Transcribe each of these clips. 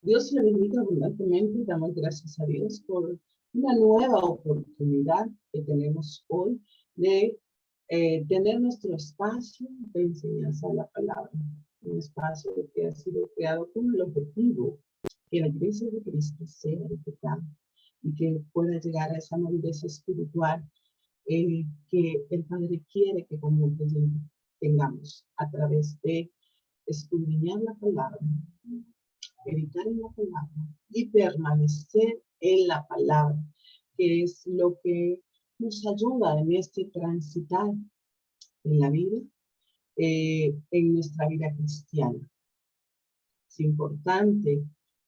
Dios le bendiga abundantemente y damos gracias a Dios por una nueva oportunidad que tenemos hoy de tener nuestro espacio de enseñanza de la palabra. Un espacio que ha sido creado con el objetivo que la iglesia de Cristo sea edificada y que pueda llegar a esa madurez espiritual que el Padre quiere que como creyentes tengamos a través de escudriñar la palabra, meditar en la palabra y permanecer en la palabra, que es lo que nos ayuda en este transitar en la vida, en nuestra vida cristiana. Es importante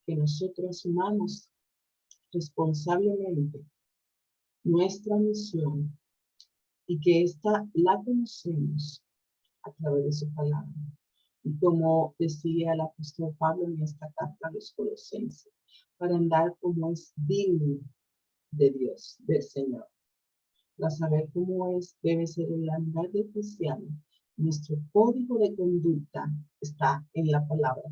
que nosotros asumamos responsablemente nuestra misión y que esta la conocemos a través de su palabra. Y como decía el apóstol Pablo en esta carta a los Colosenses, para andar como es digno de Dios, del Señor. Para saber cómo debe ser el andar de cristiano. Nuestro código de conducta está en la palabra.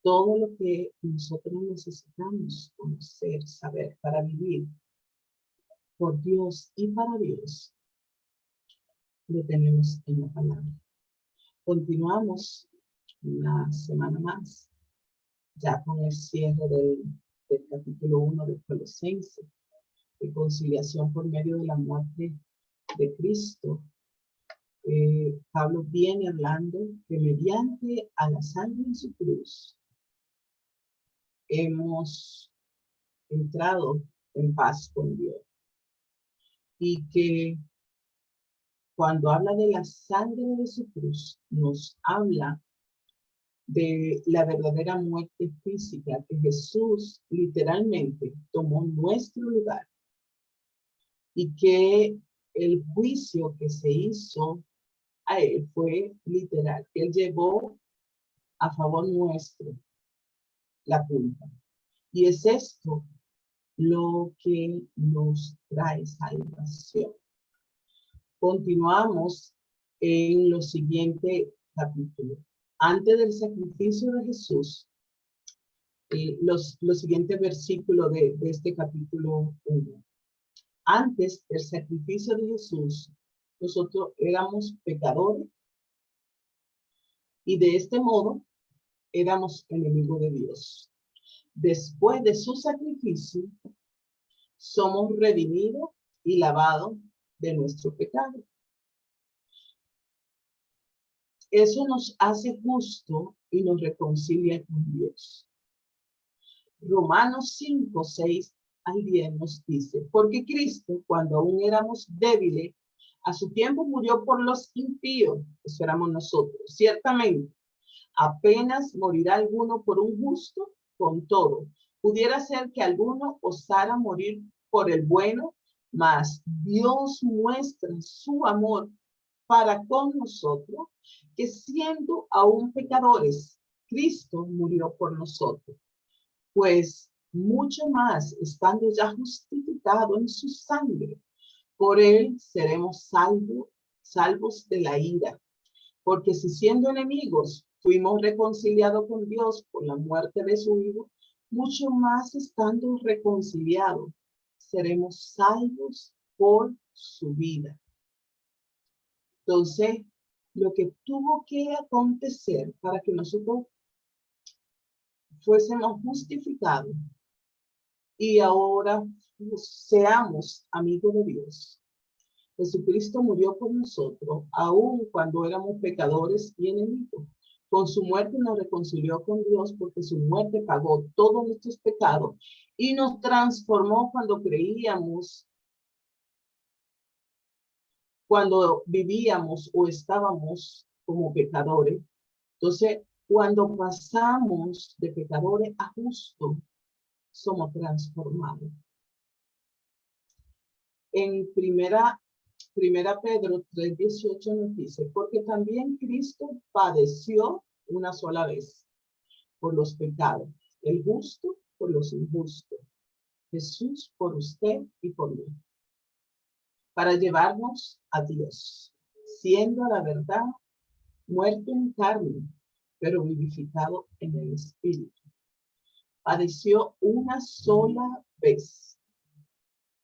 Todo lo que nosotros necesitamos conocer, saber para vivir por Dios y para Dios, lo tenemos en la palabra. Continuamos una semana más, ya con el cierre del capítulo 1 de Colosenses, de conciliación por medio de la muerte de Cristo. Pablo viene hablando que mediante a la sangre en su cruz hemos entrado en paz con Dios. Y que cuando habla de la sangre de su cruz, nos habla de la verdadera muerte física, que Jesús literalmente tomó nuestro lugar y que el juicio que se hizo a él fue literal, que él llevó a favor nuestro la culpa. Y es esto lo que nos trae salvación. Continuamos en los siguientes capítulos. Antes del sacrificio de Jesús, los siguientes versículos de este capítulo 1. Antes del sacrificio de Jesús, nosotros éramos pecadores y de este modo éramos enemigos de Dios. Después de su sacrificio, somos redimidos y lavados de nuestro pecado. Eso nos hace justo y nos reconcilia con Dios. Romanos 5, 6 al 10 nos dice, porque Cristo, cuando aún éramos débiles, a su tiempo murió por los impíos, eso éramos nosotros. Ciertamente, apenas morirá alguno por un justo, con todo. Pudiera ser que alguno osara morir por el bueno, mas Dios muestra su amor para con nosotros, que siendo aún pecadores, Cristo murió por nosotros. Pues mucho más, estando ya justificado en su sangre, por él seremos salvos de la ira. Porque si siendo enemigos fuimos reconciliados con Dios por la muerte de su Hijo, mucho más estando reconciliados, seremos salvos por su vida. Entonces, lo que tuvo que acontecer para que nosotros fuésemos justificados y ahora seamos amigos de Dios. Jesucristo murió por nosotros, aun cuando éramos pecadores y enemigos. Con su muerte nos reconcilió con Dios porque su muerte pagó todos nuestros pecados y nos transformó cuando creíamos, cuando vivíamos o estábamos como pecadores. Entonces, cuando pasamos de pecadores a justos, somos transformados. En primera Pedro 3:18 nos dice, porque también Cristo padeció una sola vez por los pecados, el justo por los injustos, Jesús por usted y por mí, para llevarnos a Dios, siendo la verdad muerto en carne, pero vivificado en el Espíritu. padeció una sola vez.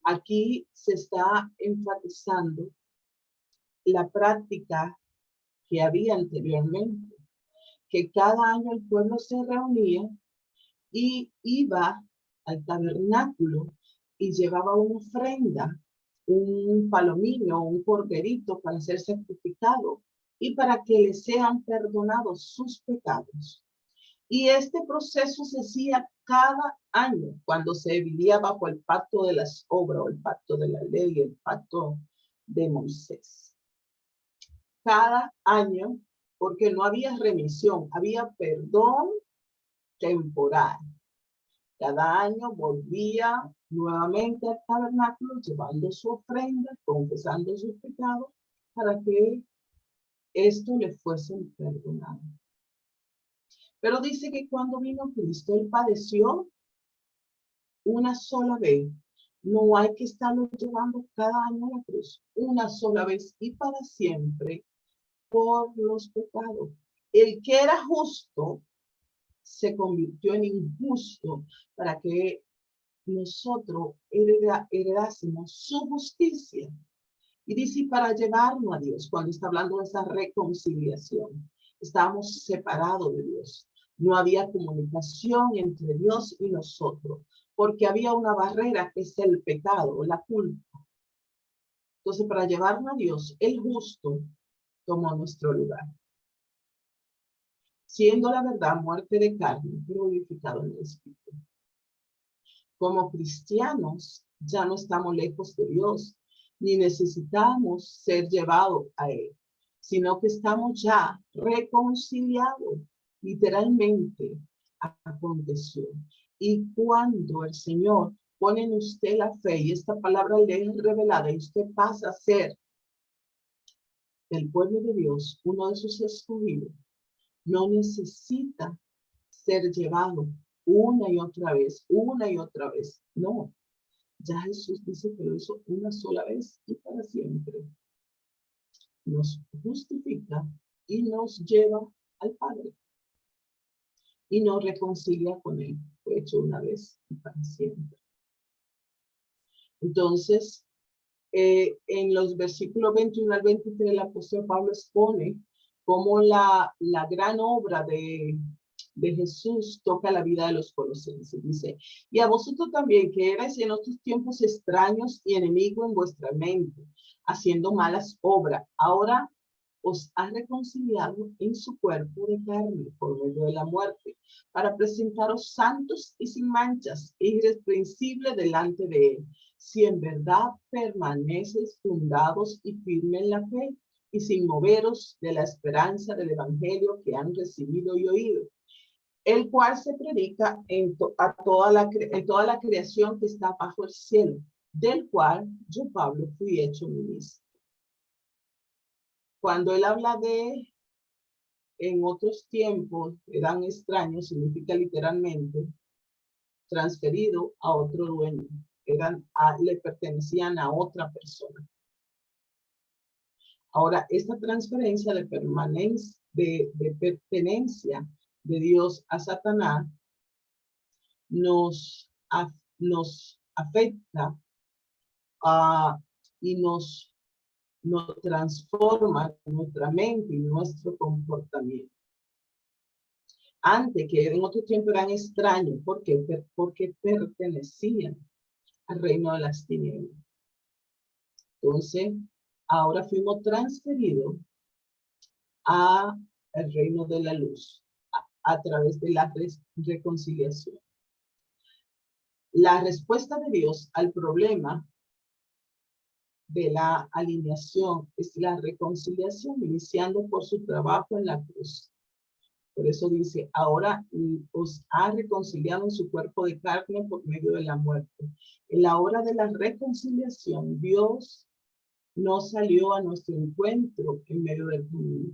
Aquí se está enfatizando la práctica que había anteriormente, que cada año el pueblo se reunía y iba al tabernáculo y llevaba una ofrenda, un palomino, un corderito para ser sacrificado y para que le sean perdonados sus pecados. Y este proceso se hacía cada año cuando se vivía bajo el pacto de las obras, o el pacto de la ley, el pacto de Moisés. Cada año, porque no había remisión, había perdón temporal. Cada año volvía nuevamente al tabernáculo llevando su ofrenda, confesando sus pecados, para que esto le fuese perdonado. Pero dice que cuando vino Cristo, Él padeció una sola vez. No hay que estarlo llevando cada año a la cruz. Una sola vez y para siempre por los pecados. El que era justo se convirtió en injusto para que nosotros heredásemos su justicia. Y dice, para llevarnos a Dios, cuando está hablando de esa reconciliación, estábamos separados de Dios. No había comunicación entre Dios y nosotros, porque había una barrera que es el pecado, la culpa. Entonces, para llevarnos a Dios, el justo tomó nuestro lugar. Siendo la verdad muerte de carne, pero vivificado en el Espíritu. Como cristianos, ya no estamos lejos de Dios, ni necesitamos ser llevados a Él, sino que estamos ya reconciliados. Literalmente aconteció. Y cuando el Señor pone en usted la fe y esta palabra le es revelada y usted pasa a ser del pueblo de Dios, uno de sus escogidos, no necesita ser llevado una y otra vez, No, ya Jesús dice que lo hizo una sola vez y para siempre. Nos justifica y nos lleva al Padre. Y nos reconcilia con Él. Fue hecho una vez y para siempre. Entonces, en los versículos 21 al 23, el apóstol Pablo expone cómo la gran obra de Jesús toca la vida de los colosenses. Dice, y a vosotros también, que erais en otros tiempos extraños y enemigos en vuestra mente, haciendo malas obras, ahora os ha reconciliado en su cuerpo de carne por medio de la muerte, para presentaros santos y sin manchas e irreprensibles delante de él, si en verdad permaneces fundados y firmes en la fe, y sin moveros de la esperanza del evangelio que han recibido y oído, el cual se predica en toda la creación que está bajo el cielo, del cual yo, Pablo, fui hecho ministro. Cuando él habla de en otros tiempos eran extraños, significa literalmente transferido a otro dueño, le pertenecían a otra persona. Ahora, esta transferencia de pertenencia de Dios a Satanás nos afecta y nos transforma nuestra mente y nuestro comportamiento. Antes, que en otro tiempo eran extraños, ¿por qué? Porque pertenecían al reino de las tinieblas. Entonces, ahora fuimos transferidos al reino de la luz a través de la reconciliación. La respuesta de Dios al problema de la alineación es la reconciliación, iniciando por su trabajo en la cruz. Por eso dice, ahora os ha reconciliado en su cuerpo de carne por medio de la muerte. En la hora de la reconciliación, Dios no salió a nuestro encuentro en medio del camino.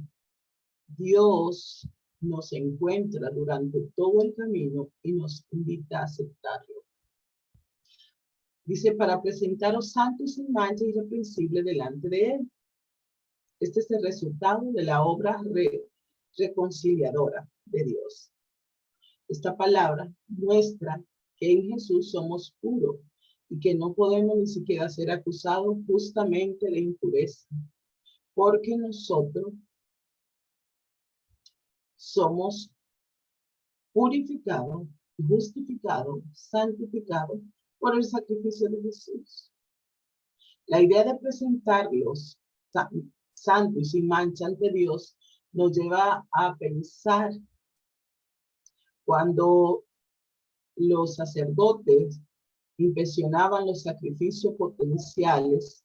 Dios nos encuentra durante todo el camino y nos invita a aceptarlo. Dice, para presentaros santos sin mancha y irreprensibles delante de Él. Este es el resultado de la obra reconciliadora de Dios. Esta palabra muestra que en Jesús somos puros y que no podemos ni siquiera ser acusados justamente de impureza, porque nosotros somos purificados, justificados, santificados por el sacrificio de Jesús. La idea de presentarlos santos y sin mancha ante Dios nos lleva a pensar cuando los sacerdotes inspeccionaban los sacrificios potenciales,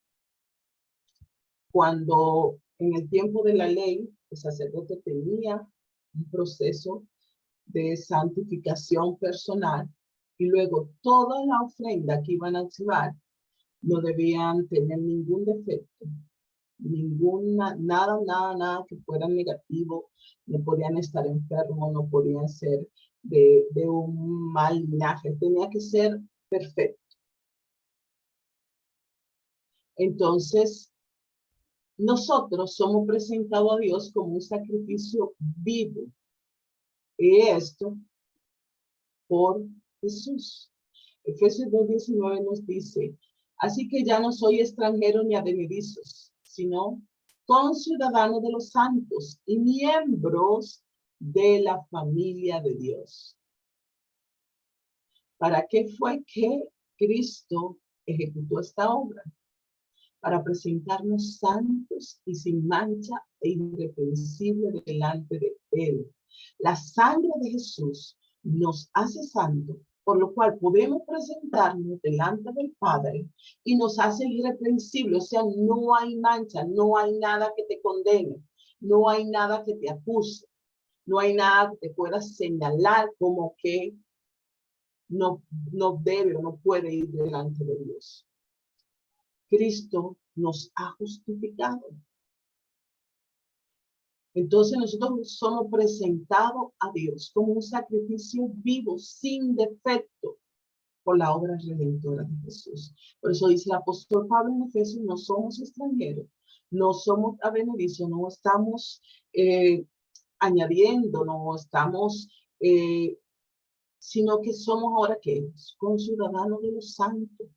cuando en el tiempo de la ley el sacerdote tenía un proceso de santificación personal y luego toda la ofrenda que iban a llevar no debían tener ningún defecto, nada que fuera negativo, no podían estar enfermos, no podían ser de un mal linaje, tenía que ser perfecto. Entonces, nosotros somos presentados a Dios como un sacrificio vivo, y esto por Jesús. Efesios 2:19 nos dice, así que ya no soy extranjero ni advenedizos, sino conciudadanos de los santos y miembros de la familia de Dios. ¿Para qué fue que Cristo ejecutó esta obra? Para presentarnos santos y sin mancha e irreprensibles delante de Él. La sangre de Jesús nos hace santos, por lo cual podemos presentarnos delante del Padre y nos hace irreprensibles. O sea, no hay mancha, no hay nada que te condene, no hay nada que te acuse, no hay nada que te pueda señalar como que no debe o no puede ir delante de Dios. Cristo nos ha justificado. Entonces nosotros somos presentados a Dios como un sacrificio vivo, sin defecto, por la obra redentora de Jesús. Por eso dice el apóstol Pablo en Efesios, no somos extranjeros, no somos advenedizos, no estamos añadiendo, no estamos, sino que somos ahora que conciudadanos de los santos,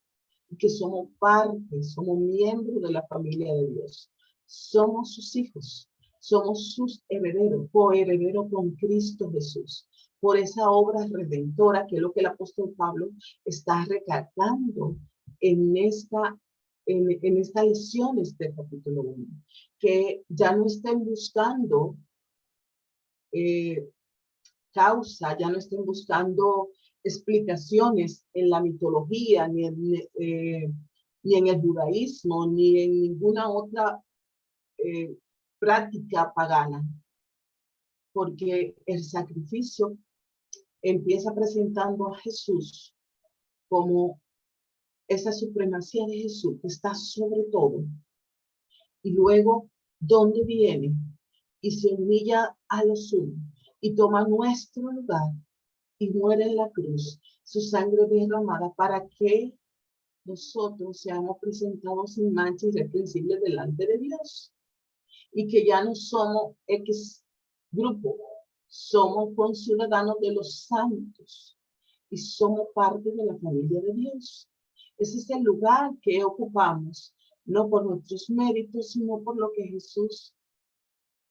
y que somos parte, somos miembros de la familia de Dios. Somos sus hijos, somos sus herederos, coherederos con Cristo Jesús, por esa obra redentora, que es lo que el apóstol Pablo está recalcando en esta lección del capítulo 1, que ya no estén buscando causa, ya no estén buscando explicaciones en la mitología, ni en el judaísmo, ni en ninguna otra práctica pagana, porque el sacrificio empieza presentando a Jesús como esa supremacía de Jesús que está sobre todo, y luego, ¿dónde viene? Y se humilla a los suyos y toma nuestro lugar y muere en la cruz, su sangre derramada para que nosotros seamos presentados sin mancha y irreprensibles delante de Dios. Y que ya no somos X grupo, somos conciudadanos de los santos y somos parte de la familia de Dios. Ese es el lugar que ocupamos, no por nuestros méritos, sino por lo que Jesús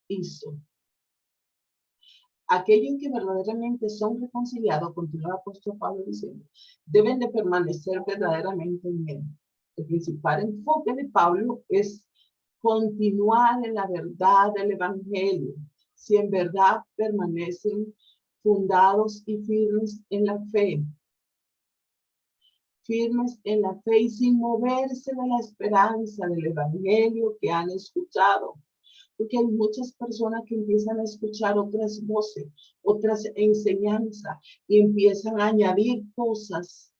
hizo. Aquellos que verdaderamente son reconciliados, continúa el apóstol Pablo diciendo, deben de permanecer verdaderamente en él. El principal enfoque de Pablo es continuar en la verdad del evangelio, si en verdad permanecen fundados y firmes en la fe. Firmes en la fe y sin moverse de la esperanza del evangelio que han escuchado. Porque hay muchas personas que empiezan a escuchar otras voces, otras enseñanzas, y empiezan a añadir cosas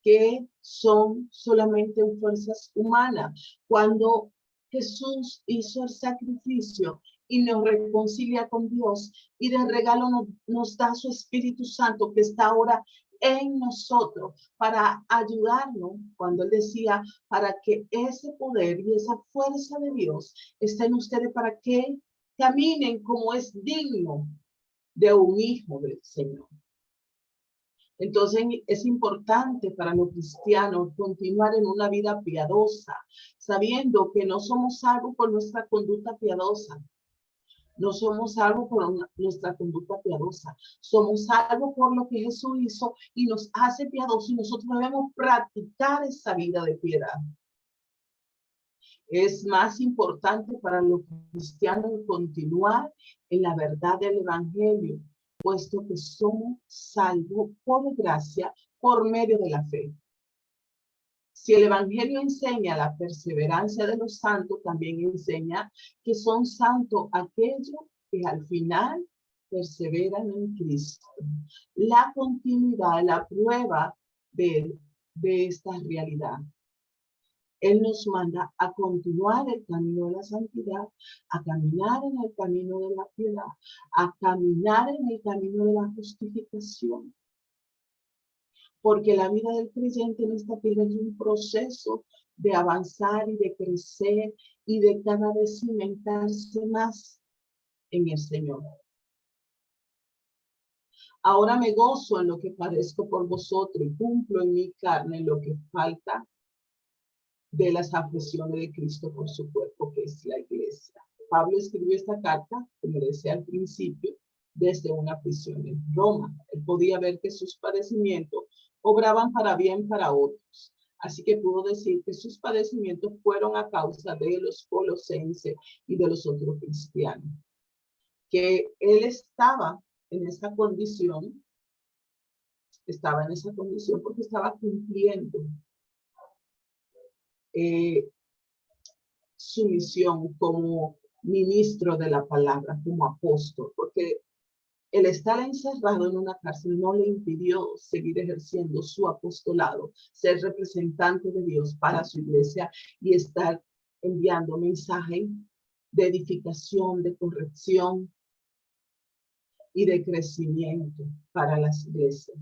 que son solamente fuerzas humanas. Cuando Jesús hizo el sacrificio y nos reconcilia con Dios, y de regalo nos da su Espíritu Santo que está ahora en nosotros para ayudarnos, cuando él decía, para que ese poder y esa fuerza de Dios esté en ustedes, para que caminen como es digno de un hijo del Señor. Entonces es importante para los cristianos continuar en una vida piadosa, sabiendo que no somos salvos por nuestra conducta piadosa. No somos salvos por nuestra conducta piadosa. Somos salvos por lo que Jesús hizo y nos hace piadosos, y nosotros debemos practicar esa vida de piedad. Es más importante para los cristianos continuar en la verdad del evangelio, puesto que somos salvos por gracia por medio de la fe. Si el evangelio enseña la perseverancia de los santos, también enseña que son santos aquellos que al final perseveran en Cristo. La continuidad, la prueba de esta realidad. Él nos manda a continuar el camino de la santidad, a caminar en el camino de la piedad, a caminar en el camino de la justificación. Porque la vida del creyente en esta tierra es un proceso de avanzar y de crecer y de cada vez cimentarse más en el Señor. Ahora me gozo en lo que padezco por vosotros y cumplo en mi carne lo que falta de las aflicciones de Cristo por su cuerpo, que es la iglesia. Pablo escribió esta carta, como decía al principio, desde una prisión en Roma. Él podía ver que sus padecimientos obraban para bien para otros. Así que pudo decir que sus padecimientos fueron a causa de los colosenses y de los otros cristianos. Que él estaba en esa condición porque estaba cumpliendo su misión como ministro de la palabra, como apóstol, porque el estar encerrado en una cárcel no le impidió seguir ejerciendo su apostolado, ser representante de Dios para su iglesia y estar enviando mensajes de edificación, de corrección y de crecimiento para las iglesias.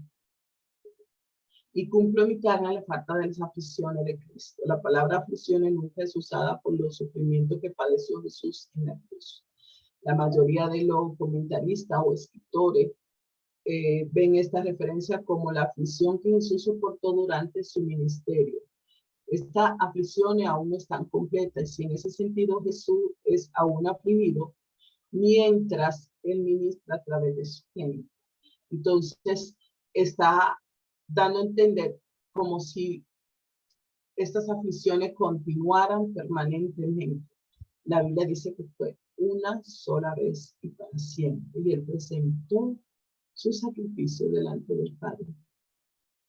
Y cumplo mi carne la falta de las aflicciones de Cristo. La palabra aflicciones nunca es usada por los sufrimientos que padeció Jesús en la cruz. La mayoría de los comentaristas o escritores ven esta referencia como la aflicción que Jesús soportó durante su ministerio. Estas aflicciones aún no están completas y en ese sentido Jesús es aún afligido mientras él ministra a través de su gente. Entonces está dando a entender como si estas aflicciones continuaran permanentemente. La Biblia dice que fue una sola vez y para siempre. Y él presentó su sacrificio delante del Padre.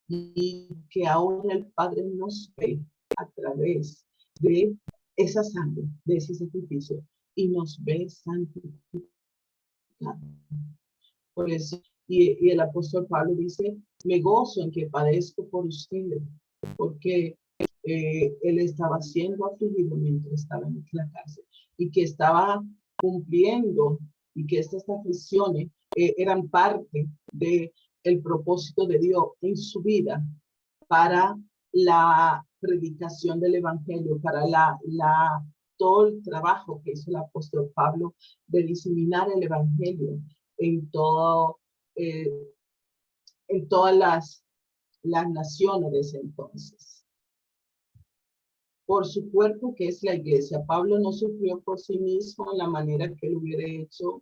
Y que ahora el Padre nos ve a través de esa sangre, de ese sacrificio, y nos ve santificados. Por eso, y el apóstol Pablo dice, me gozo en que padezco por ustedes, porque él estaba siendo afligido mientras estaba en la cárcel y que estaba cumpliendo y que estas aflicciones eran parte del propósito de Dios en su vida para la predicación del evangelio, para todo el trabajo que hizo el apóstol Pablo de diseminar el evangelio en todas las naciones de ese entonces. Por su cuerpo, que es la iglesia. Pablo no sufrió por sí mismo en la manera que él hubiera hecho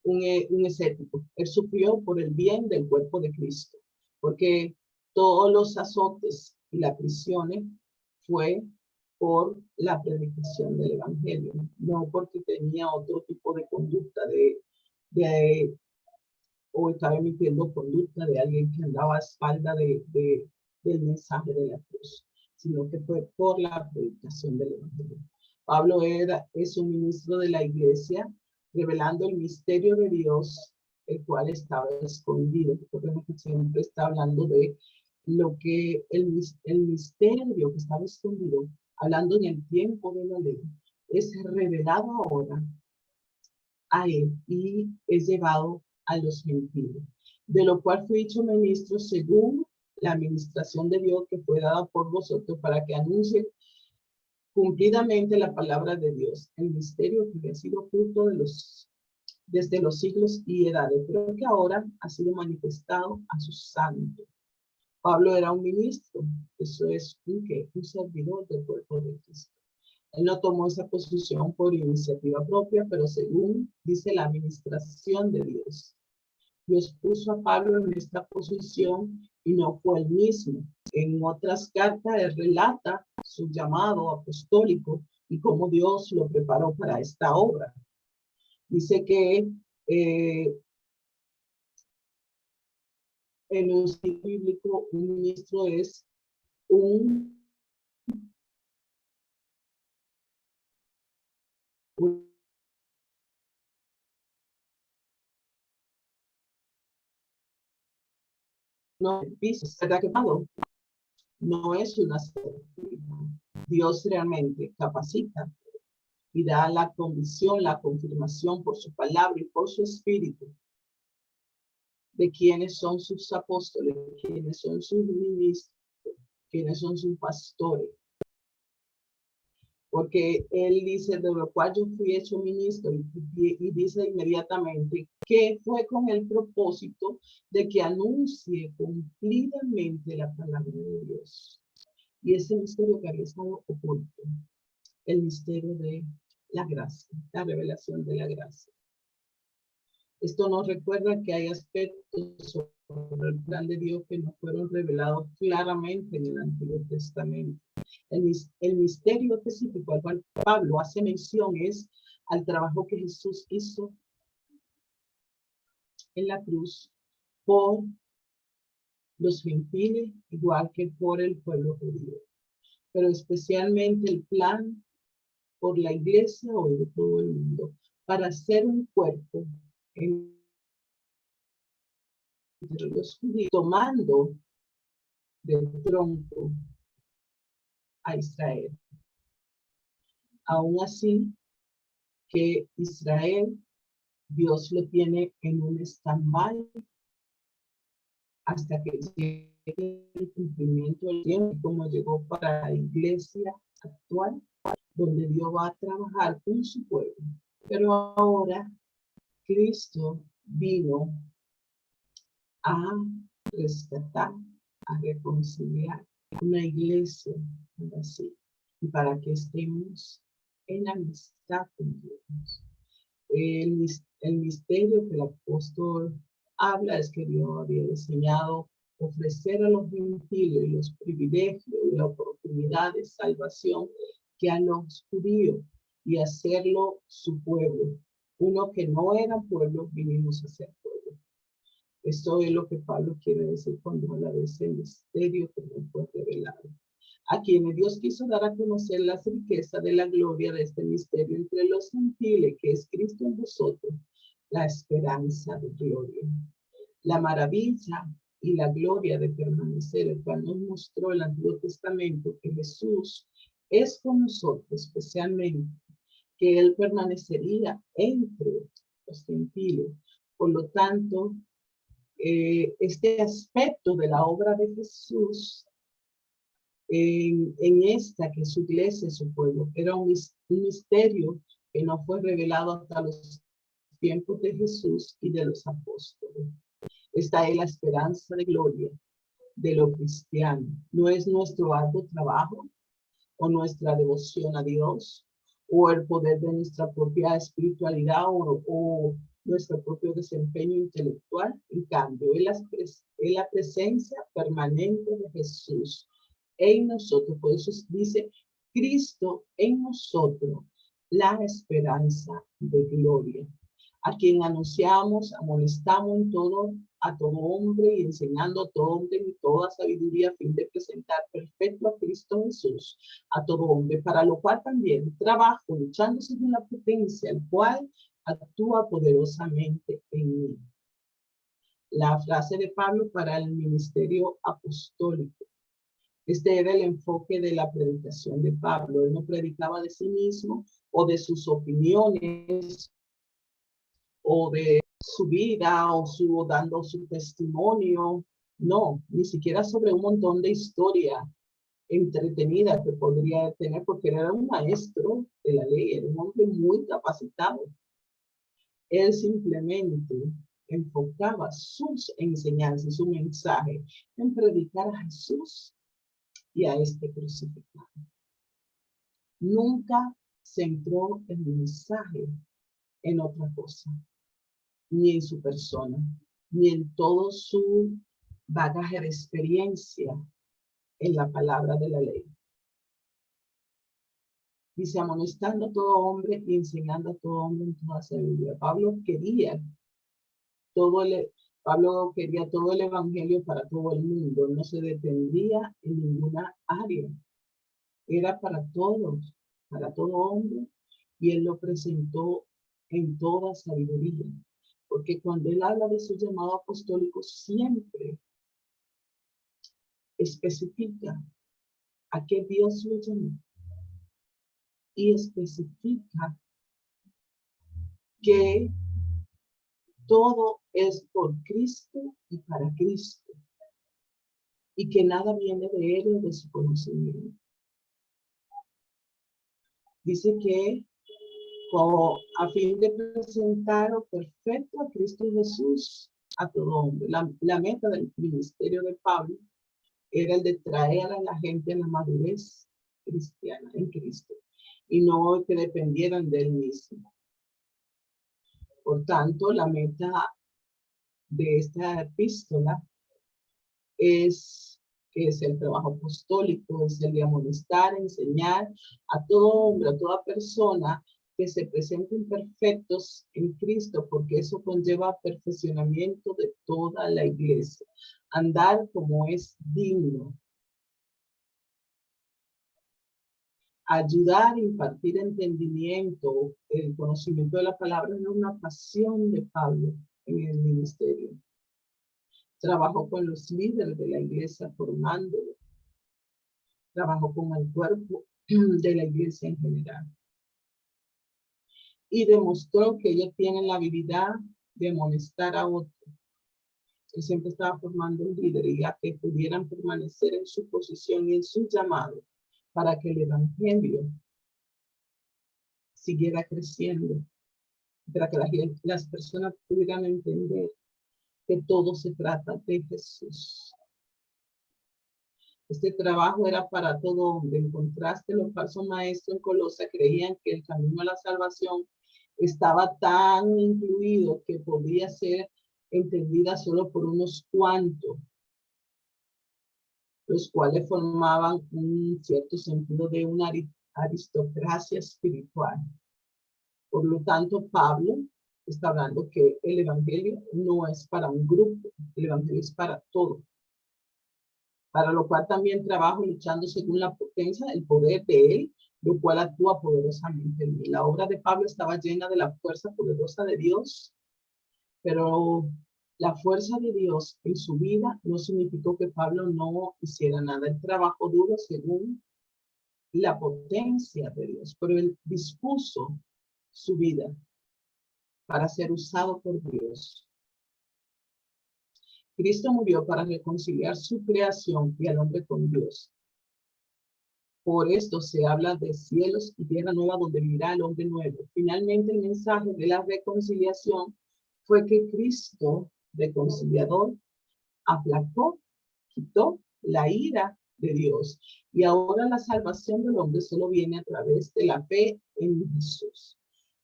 un escéptico. Él sufrió por el bien del cuerpo de Cristo, porque todos los azotes y las prisiones fue por la predicación del evangelio, no porque tenía otro tipo de conducta o estaba emitiendo conducta de alguien que andaba a espalda del mensaje de la cruz, sino que fue por la predicación del evangelio. Pablo es un ministro de la iglesia, revelando el misterio de Dios, el cual estaba escondido. Porque siempre está hablando de lo que el misterio de Dios que estaba escondido, hablando en el tiempo de la ley, es revelado ahora a él y es llevado a los gentiles, de lo cual fui hecho ministro según la administración de Dios que fue dada por vosotros para que anuncie cumplidamente la palabra de Dios, el misterio que ha sido oculto desde los siglos y edades, pero que ahora ha sido manifestado a sus santos. Pablo era un ministro, eso es un servidor del cuerpo de Cristo. Él no tomó esa posición por iniciativa propia, pero según dice la administración de Dios. Dios puso a Pablo en esta posición y no fue él mismo. En otras cartas él relata su llamado apostólico y cómo Dios lo preparó para esta obra. Dice que en un sitio bíblico un ministro es un piso, ¿verdad que Pablo no es una acertijo? Dios realmente capacita y da la convicción, la confirmación por su palabra y por su espíritu de quiénes son sus apóstoles, quiénes son sus ministros, quiénes son sus pastores. Porque él dice, de lo cual yo fui hecho ministro, y dice inmediatamente que fue con el propósito de que anuncie cumplidamente la palabra de Dios. Y ese misterio que había estado oculto, el misterio de la gracia, la revelación de la gracia. Esto nos recuerda que hay aspectos sobre el plan de Dios que nos fueron revelados claramente en el Antiguo Testamento. El misterio específico al cual Pablo hace mención es al trabajo que Jesús hizo en la cruz por los gentiles, igual que por el pueblo judío. Pero especialmente el plan por la iglesia hoy de todo el mundo, para hacer un cuerpo entre los judíos, tomando del tronco a Israel. Aún así, que Israel, Dios lo tiene en un stand-by hasta que llegue el cumplimiento del tiempo, como llegó para la iglesia actual, donde Dios va a trabajar con su pueblo. Pero ahora Cristo vino a rescatar, a reconciliar una iglesia así, y para que estemos en amistad con Dios. El misterio que el apóstol habla es que Dios había diseñado ofrecer a los gentiles los privilegios y la oportunidad de salvación que a los judíos y hacerlo su pueblo. Uno que no era pueblo, vinimos a ser pueblo. Esto es lo que Pablo quiere decir cuando habla de ese misterio que no fue revelado. A quienes Dios quiso dar a conocer las riquezas de la gloria de este misterio entre los gentiles, que es Cristo en vosotros, la esperanza de gloria. La maravilla y la gloria de permanecer, el cual nos mostró el Antiguo Testamento, que Jesús es con nosotros, especialmente, que Él permanecería entre los gentiles. Por lo tanto, este aspecto de la obra de Jesús en esta que su iglesia, su pueblo, era un misterio que no fue revelado hasta los tiempos de Jesús y de los apóstoles. Esta es la esperanza de gloria de lo cristiano. No es nuestro arduo trabajo o nuestra devoción a Dios o el poder de nuestra propia espiritualidad o nuestro propio desempeño intelectual. En cambio, es la presencia permanente de Jesús en nosotros. Por eso dice Cristo en nosotros, la esperanza de gloria, a quien anunciamos, amonestamos en todo, a todo hombre y enseñando a todo hombre en toda sabiduría a fin de presentar perfecto a Cristo Jesús, a todo hombre, para lo cual también trabajo luchando según la potencia, el cual actúa poderosamente en mí. La frase de Pablo para el ministerio apostólico. Este era el enfoque de la predicación de Pablo. Él no predicaba de sí mismo o de sus opiniones o de su vida o dando su testimonio. No, ni siquiera sobre un montón de historia entretenida que podría tener, porque era un maestro de la ley, era un hombre muy capacitado. Él simplemente enfocaba sus enseñanzas, su mensaje en predicar a Jesús y a este crucificado. Nunca centró el mensaje en otra cosa, ni en su persona, ni en todo su bagaje de experiencia en la palabra de la ley. Dice, amonestando a todo hombre y enseñando a todo hombre en toda sabiduría. Pablo quería todo el evangelio para todo el mundo. No se detendría en ninguna área. Era para todos, para todo hombre. Y él lo presentó en toda sabiduría. Porque cuando él habla de su llamado apostólico, siempre especifica a qué Dios lo llamó. Y especifica que todo es por Cristo y para Cristo. Y que nada viene de él o de su conocimiento. Dice que a fin de presentar perfecto a Cristo Jesús a todo hombre. La meta del ministerio de Pablo era el de traer a la gente a la madurez cristiana en Cristo y no que dependieran de él mismo. Por tanto, la meta de esta epístola es el trabajo apostólico, es el de amonestar, enseñar a todo hombre, a toda persona que se presenten perfectos en Cristo, porque eso conlleva perfeccionamiento de toda la iglesia. Andar como es digno. Ayudar, impartir entendimiento, el conocimiento de la palabra es una pasión de Pablo en el ministerio. Trabajó con los líderes de la iglesia formándolo. Trabajó con el cuerpo de la iglesia en general. Y demostró que ellos tienen la habilidad de amonestar a otros. Él siempre estaba formando un líder y a que pudieran permanecer en su posición y en su llamado para que el evangelio siguiera creciendo, para que las personas pudieran entender que todo se trata de Jesús. Este trabajo era para todo hombre. En contraste, los falsos maestros en Colosa creían que el camino a la salvación estaba tan incluido que podía ser entendida solo por unos cuantos, los cuales formaban un cierto sentido de una aristocracia espiritual. Por lo tanto, Pablo está hablando que el evangelio no es para un grupo, el evangelio es para todos. Para lo cual también trabajo luchando según la potencia del poder de él, lo cual actúa poderosamente en mí. La obra de Pablo estaba llena de la fuerza poderosa de Dios, pero la fuerza de Dios en su vida no significó que Pablo no hiciera nada. Él trabajó duro según la potencia de Dios, pero él dispuso su vida para ser usado por Dios. Cristo murió para reconciliar su creación y al hombre con Dios. Por esto se habla de cielos y tierra nueva donde vivirá el hombre nuevo. Finalmente, el mensaje de la reconciliación fue que Cristo, reconciliador, aplacó, quitó la ira de Dios. Y ahora la salvación del hombre solo viene a través de la fe en Jesús.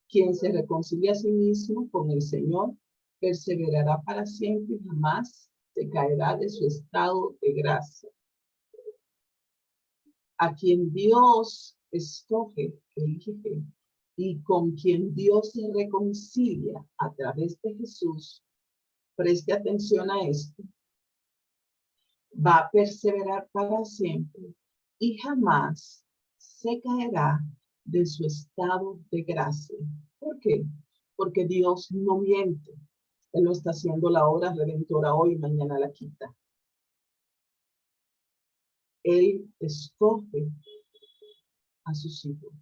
Quien se reconcilia a sí mismo con el Señor perseverará para siempre y jamás se caerá de su estado de gracia. A quien Dios escoge, elige, y con quien Dios se reconcilia a través de Jesús, preste atención a esto, va a perseverar para siempre y jamás se caerá de su estado de gracia. ¿Por qué? Porque Dios no miente. Él no está haciendo la obra redentora hoy y mañana la quita. Él escoge a sus hijos,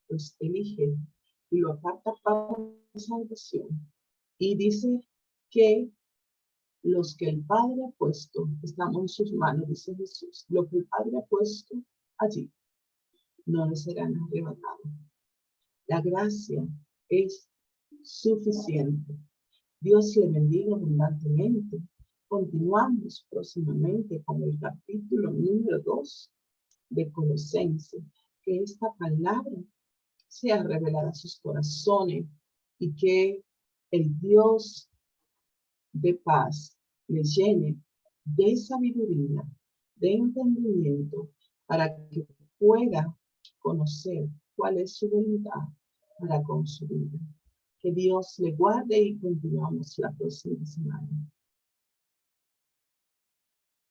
los elige y lo aparta para la salvación. Y dice que los que el Padre ha puesto, estamos en sus manos, dice Jesús, lo que el Padre ha puesto allí, no les serán arrebatados. La gracia es suficiente. Dios le bendiga abundantemente. Continuamos próximamente con el capítulo número 2 de Colosenses. Que esta palabra sea revelada a sus corazones y que el Dios de paz le llene de sabiduría, de entendimiento, para que pueda conocer cuál es su voluntad para con su vida. Que Dios le guarde y continuamos la próxima semana.